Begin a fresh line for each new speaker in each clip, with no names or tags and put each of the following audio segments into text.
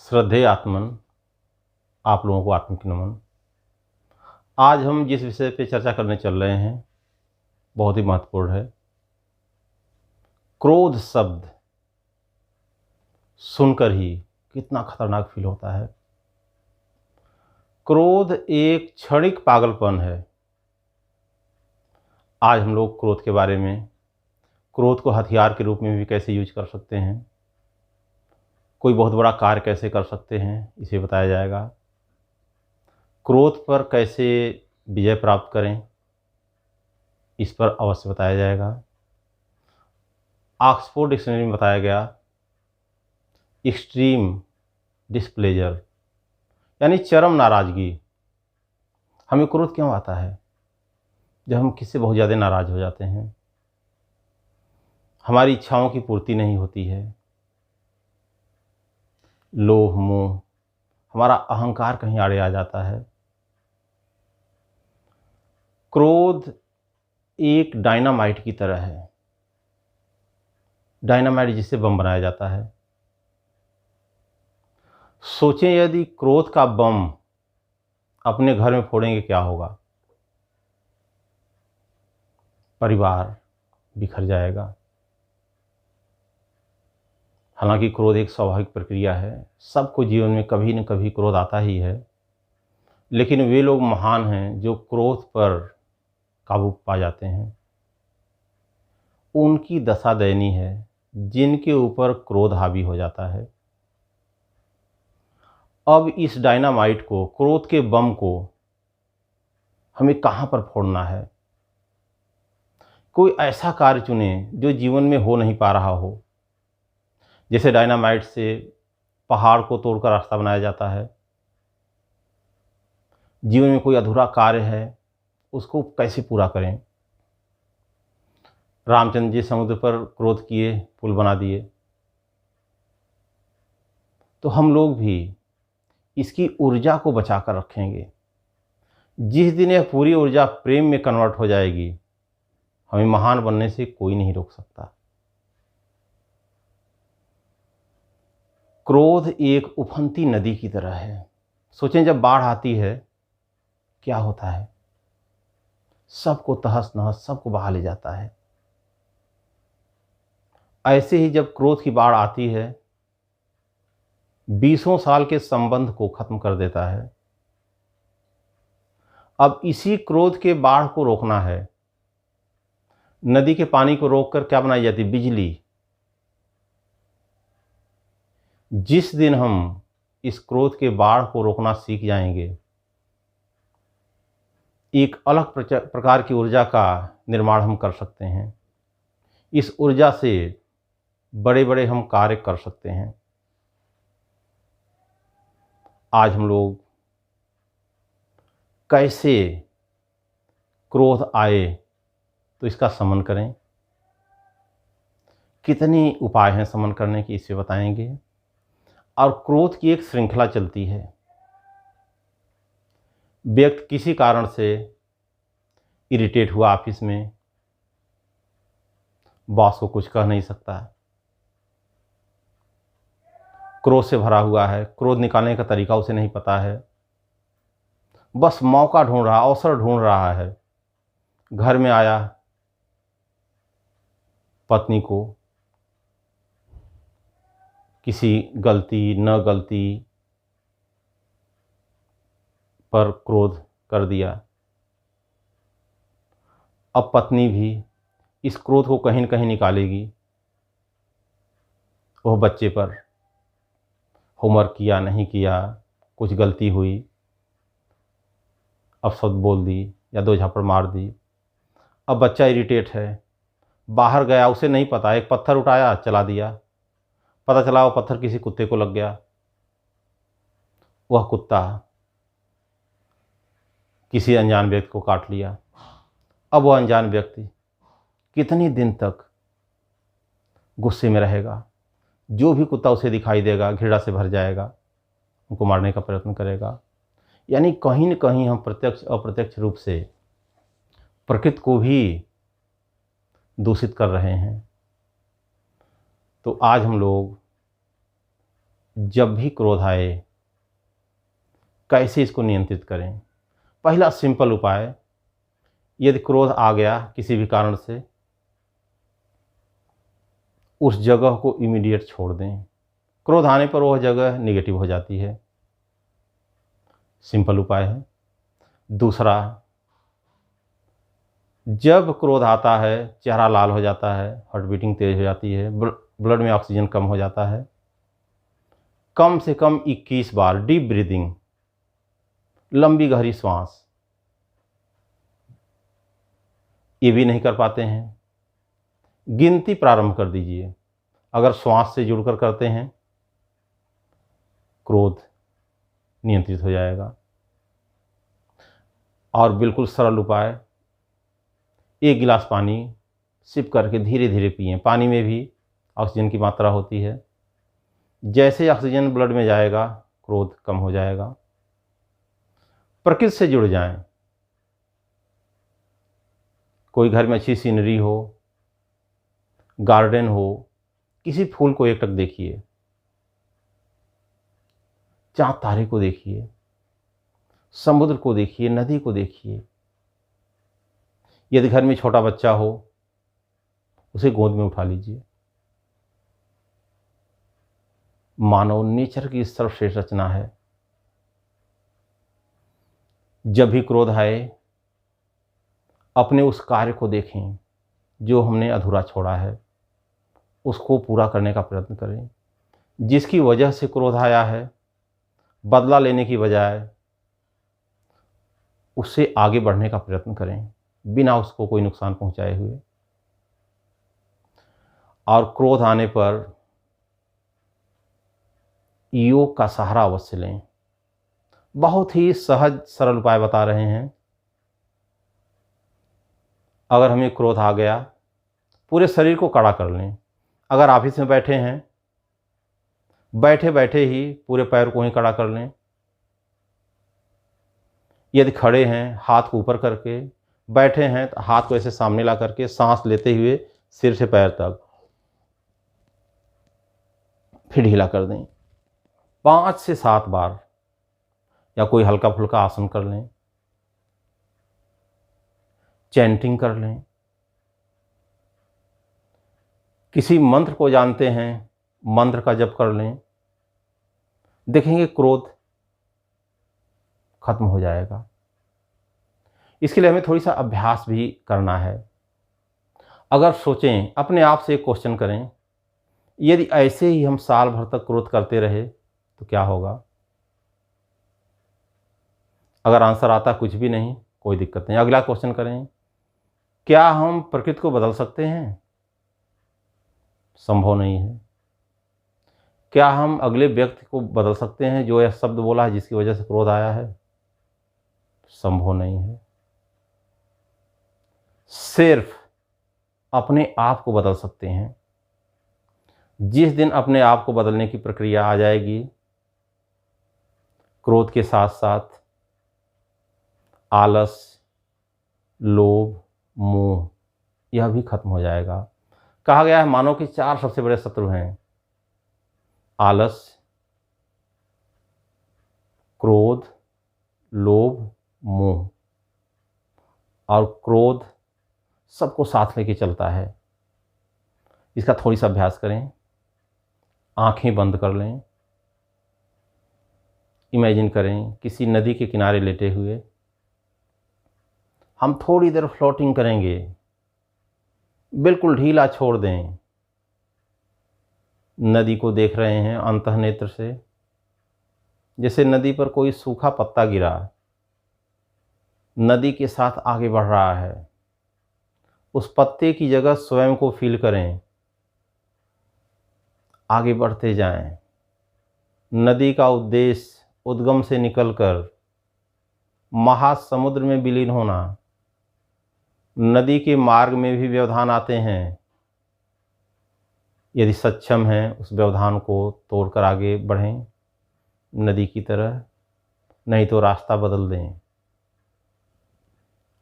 श्रद्धेय आत्मन, आप लोगों को आत्मिक नमन। आज हम जिस विषय पे चर्चा करने चल रहे हैं बहुत ही महत्वपूर्ण है। क्रोध शब्द सुनकर ही कितना खतरनाक फील होता है। क्रोध एक क्षणिक पागलपन है। आज हम लोग क्रोध के बारे में, क्रोध को हथियार के रूप में भी कैसे यूज कर सकते हैं, कोई बहुत बड़ा कार्य कैसे कर सकते हैं, इसे बताया जाएगा। क्रोध पर कैसे विजय प्राप्त करें, इस पर अवश्य बताया जाएगा। ऑक्सफोर्ड डिक्शनरी में बताया गया एक्सट्रीम डिस्प्लेजर यानी चरम नाराज़गी। हमें क्रोध क्यों आता है? जब हम किसी से बहुत ज़्यादा नाराज़ हो जाते हैं, हमारी इच्छाओं की पूर्ति नहीं होती है, लोभ मोह, हमारा अहंकार कहीं आड़े आ जाता है। क्रोध एक डायनामाइट की तरह है। डायनामाइट जिससे बम बनाया जाता है। सोचें, यदि क्रोध का बम अपने घर में फोड़ेंगे क्या होगा? परिवार बिखर जाएगा। हालांकि क्रोध एक स्वाभाविक प्रक्रिया है, सबको जीवन में कभी न कभी क्रोध आता ही है, लेकिन वे लोग महान हैं जो क्रोध पर काबू पा जाते हैं। उनकी दशा दयनीय है जिनके ऊपर क्रोध हावी हो जाता है। अब इस डायनामाइट को, क्रोध के बम को हमें कहाँ पर फोड़ना है? कोई ऐसा कार्य चुने जो जीवन में हो नहीं पा रहा हो। जैसे डायनामाइट से पहाड़ को तोड़कर रास्ता बनाया जाता है। जीवन में कोई अधूरा कार्य है, उसको कैसे पूरा करें? रामचंद्र जी समुद्र पर क्रोध किए, पुल बना दिए। तो हम लोग भी इसकी ऊर्जा को बचा कर रखेंगे। जिस दिन यह पूरी ऊर्जा प्रेम में कन्वर्ट हो जाएगी, हमें महान बनने से कोई नहीं रोक सकता। क्रोध एक उफनती नदी की तरह है। सोचें, जब बाढ़ आती है क्या होता है? सबको तहस नहस, सबको बहा ले जाता है। ऐसे ही जब क्रोध की बाढ़ आती है, 20 साल के संबंध को खत्म कर देता है। अब इसी क्रोध के बाढ़ को रोकना है। नदी के पानी को रोककर क्या बनाई जाती? बिजली। जिस दिन हम इस क्रोध के बाढ़ को रोकना सीख जाएंगे, एक अलग प्रकार की ऊर्जा का निर्माण हम कर सकते हैं। इस ऊर्जा से बड़े बड़े हम कार्य कर सकते हैं। आज हम लोग कैसे क्रोध आए तो इसका शमन करें, कितनी उपाय हैं शमन करने की, इसे बताएंगे। और क्रोध की एक श्रृंखला चलती है। व्यक्ति किसी कारण से इरिटेट हुआ, ऑफिस में बॉस को कुछ कह नहीं सकता, क्रोध से भरा हुआ है, क्रोध निकालने का तरीका उसे नहीं पता है, बस मौका ढूंढ रहा, अवसर ढूंढ रहा है। घर में आया, पत्नी को किसी गलती न गलती पर क्रोध कर दिया। अब पत्नी भी इस क्रोध को कहीं न कहीं निकालेगी। वह बच्चे पर, होमवर्क किया नहीं किया, कुछ गलती हुई, अपशब्द बोल दी या 2 झापड़ मार दी। अब बच्चा इरिटेट है, बाहर गया, उसे नहीं पता, एक पत्थर उठाया, चला दिया। पता चला वो पत्थर किसी कुत्ते को लग गया। वह कुत्ता किसी अनजान व्यक्ति को काट लिया। अब वह अनजान व्यक्ति कितनी दिन तक गुस्से में रहेगा? जो भी कुत्ता उसे दिखाई देगा घृणा से भर जाएगा, उनको मारने का प्रयत्न करेगा। यानी कहीं न कहीं हम प्रत्यक्ष अप्रत्यक्ष रूप से प्रकृति को भी दूषित कर रहे हैं। तो आज हम लोग जब भी क्रोध आए कैसे इसको नियंत्रित करें। पहला सिंपल उपाय, यदि क्रोध आ गया किसी भी कारण से, उस जगह को इमीडिएट छोड़ दें। क्रोध आने पर वह जगह निगेटिव हो जाती है। सिंपल उपाय है। दूसरा, जब क्रोध आता है चेहरा लाल हो जाता है, हार्ट बीटिंग तेज हो जाती है, ब्लड में ऑक्सीजन कम हो जाता है, कम से कम 21 बार डीप ब्रीदिंग, लंबी गहरी सांस, ये भी नहीं कर पाते हैं, गिनती प्रारंभ कर दीजिए। अगर श्वास से जुड़कर करते हैं, क्रोध नियंत्रित हो जाएगा। और बिल्कुल सरल उपाय, 1 गिलास पानी सिप करके धीरे धीरे पिएं। पानी में भी ऑक्सीजन की मात्रा होती है। जैसे ऑक्सीजन ब्लड में जाएगा, क्रोध कम हो जाएगा। प्रकृति से जुड़ जाएं। कोई घर में अच्छी सीनरी हो, गार्डन हो, किसी फूल को एकटक देखिए, चाँद तारे को देखिए, समुद्र को देखिए, नदी को देखिए। यदि घर में छोटा बच्चा हो, उसे गोद में उठा लीजिए। मानव नेचर की सर्वश्रेष्ठ रचना है। जब भी क्रोध आए, अपने उस कार्य को देखें जो हमने अधूरा छोड़ा है, उसको पूरा करने का प्रयत्न करें। जिसकी वजह से क्रोध आया है, बदला लेने की बजाय उससे आगे बढ़ने का प्रयत्न करें, बिना उसको कोई नुकसान पहुंचाए हुए। और क्रोध आने पर योग का सहारा अवश्य लें। बहुत ही सहज सरल उपाय बता रहे हैं। अगर हमें क्रोध आ गया, पूरे शरीर को कड़ा कर लें। अगर ऑफिस में बैठे हैं, बैठे बैठे ही पूरे पैर को ही कड़ा कर लें। यदि खड़े हैं, हाथ को ऊपर करके, बैठे हैं तो हाथ को ऐसे सामने ला करके सांस लेते हुए सिर से पैर तक फिर ढीला कर दें। 5 से 7 बार, या कोई हल्का फुल्का आसन कर लें, चैंटिंग कर लें। किसी मंत्र को जानते हैं, मंत्र का जप कर लें। देखेंगे क्रोध खत्म हो जाएगा। इसके लिए हमें थोड़ी सा अभ्यास भी करना है। अगर सोचें, अपने आप से एक क्वेश्चन करें, यदि ऐसे ही हम साल भर तक क्रोध करते रहे तो क्या होगा? अगर आंसर आता कुछ भी नहीं, कोई दिक्कत नहीं। अगला क्वेश्चन करें, क्या हम प्रकृति को बदल सकते हैं? संभव नहीं है। क्या हम अगले व्यक्ति को बदल सकते हैं जो यह शब्द बोला है जिसकी वजह से क्रोध आया है? संभव नहीं है। सिर्फ अपने आप को बदल सकते हैं। जिस दिन अपने आप को बदलने की प्रक्रिया आ जाएगी, क्रोध के साथ साथ आलस, लोभ, मोह, यह भी खत्म हो जाएगा। कहा गया है मानव के 4 सबसे बड़े शत्रु हैं: आलस, क्रोध, लोभ, मोह। और क्रोध सबको साथ लेके चलता है। इसका थोड़ी सा अभ्यास करें। आंखें बंद कर लें। इमेजिन करें किसी नदी के किनारे लेटे हुए। हम थोड़ी देर फ्लोटिंग करेंगे, बिल्कुल ढीला छोड़ दें। नदी को देख रहे हैं अंतःनेत्र से, जैसे नदी पर कोई सूखा पत्ता गिरा, नदी के साथ आगे बढ़ रहा है। उस पत्ते की जगह स्वयं को फील करें, आगे बढ़ते जाएं। नदी का उद्देश्य उद्गम से निकलकर महासमुद्र में विलीन होना। नदी के मार्ग में भी व्यवधान आते हैं। यदि सक्षम हैं, उस व्यवधान को तोड़कर आगे बढ़ें नदी की तरह, नहीं तो रास्ता बदल दें।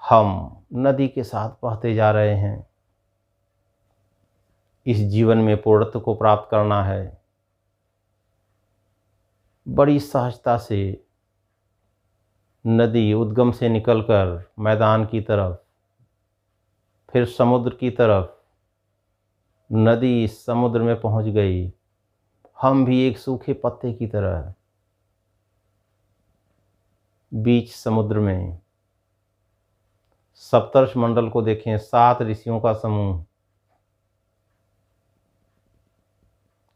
हम नदी के साथ बहते जा रहे हैं। इस जीवन में पूर्णत्व को प्राप्त करना है। बड़ी सहजता से नदी उद्गम से निकलकर मैदान की तरफ, फिर समुद्र की तरफ, नदी समुद्र में पहुंच गई। हम भी एक सूखे पत्ते की तरह बीच समुद्र में। सप्तर्षि मंडल को देखें, 7 ऋषियों का समूह,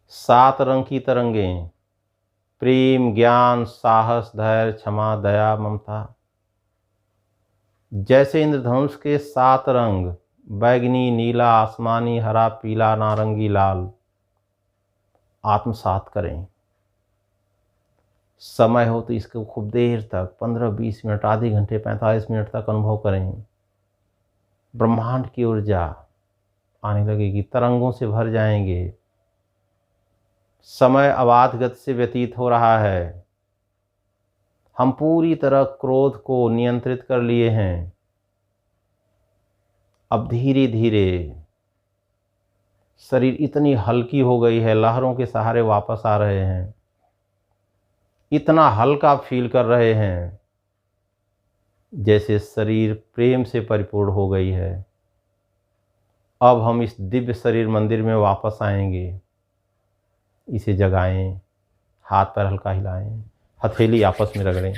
7 रंग की तरंगें, प्रेम, ज्ञान, साहस, धैर्य, क्षमा, दया, ममता। जैसे इंद्रधनुष के 7 रंग, बैगनी, नीला, आसमानी, हरा, पीला, नारंगी, लाल, आत्मसात करें। समय हो तो इसको खूब देर तक 15-20 मिनट, आधे घंटे, 45 मिनट तक अनुभव करें। ब्रह्मांड की ऊर्जा आने लगेगी, तरंगों से भर जाएंगे। समय अबाध गति से व्यतीत हो रहा है। हम पूरी तरह क्रोध को नियंत्रित कर लिए हैं। अब धीरे धीरे शरीर इतनी हल्की हो गई है, लहरों के सहारे वापस आ रहे हैं। इतना हल्का फील कर रहे हैं जैसे शरीर प्रेम से परिपूर्ण हो गई है। अब हम इस दिव्य शरीर मंदिर में वापस आएंगे। इसे जगाएं, हाथ पैर हल्का हिलाएं, हथेली आपस में रगड़ें,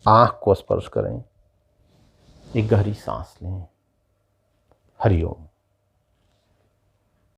आँख को स्पर्श करें, एक गहरी सांस लें। हरि ओम।